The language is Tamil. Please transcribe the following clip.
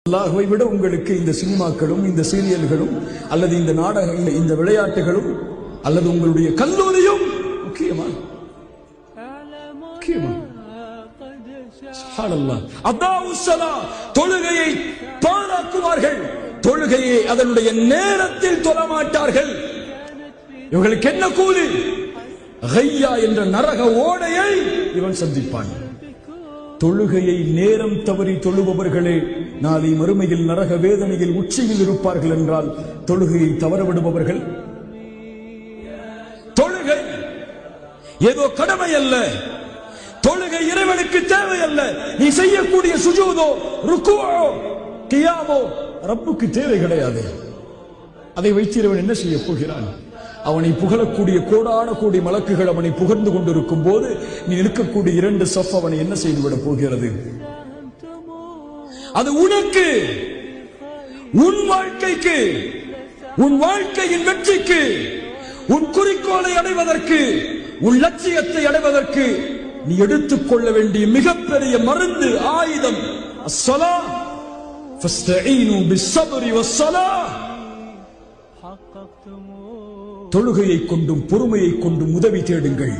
அல்லாஹ்வை விட உங்களுக்கு இந்த சினிமாக்களும் இந்த சீரியல்களும் அல்லது இந்த நாடக இந்த விளையாட்டுகளும் அல்லது உங்களுடைய கல்லூரியும் முக்கியமா? தொழுகையை பாராட்டுவார்கள், தொழுகையை அதனுடைய நேரத்தில் தொழமாட்டார்கள். இவர்களுக்கு என்ன கூலி? கையா என்ற நரக ஓடையை இவன் சந்திப்பான். தொழுகையை நேரம் தவறி தொழுபவர்களே நாளை மறுமையில் நரக வேதனையில் உச்சியில் இருப்பார்கள் என்றால் தொழுகையை தவறவிடுபவர்கள். தொழுகை ஏதோ கடமை அல்ல, தொழுகை இறைவனுக்கு தேவை அல்ல. நீ செய்யக்கூடிய சுஜூதோ ருக்குவோ கியாமோ ரப்புக்கு தேவை கிடையாது. அதை வைத்து இறைவன் என்ன செய்ய போகிறான்? அவனை புகழக்கூடிய கோடான கோடி மலக்குகள் அவனை புகழ்ந்து கொண்டிருக்கும் போது நீ நிற்கக்கூடிய 2 சஃப் அவனை என்ன செய்துவிட போகிறது? அது உனக்கு, உன் வாழ்க்கைக்கு, உன் வாழ்க்கையின் வெற்றிக்கு, உன் குறிக்கோளை அடைவதற்கு, உன் லட்சியத்தை அடைவதற்கு நீ எடுத்துக்கொள்ள வேண்டிய மிகப்பெரிய மருந்து, ஆயுதம். அஸ்ஸலாஹ் ஃபஸ்தஈனு பிஸ்ஸப்ரி வஸ்ஸலாஹ். தொழுகையை கொண்டும் பொறுமையை கொண்டும் உதவி தேடுங்கள்.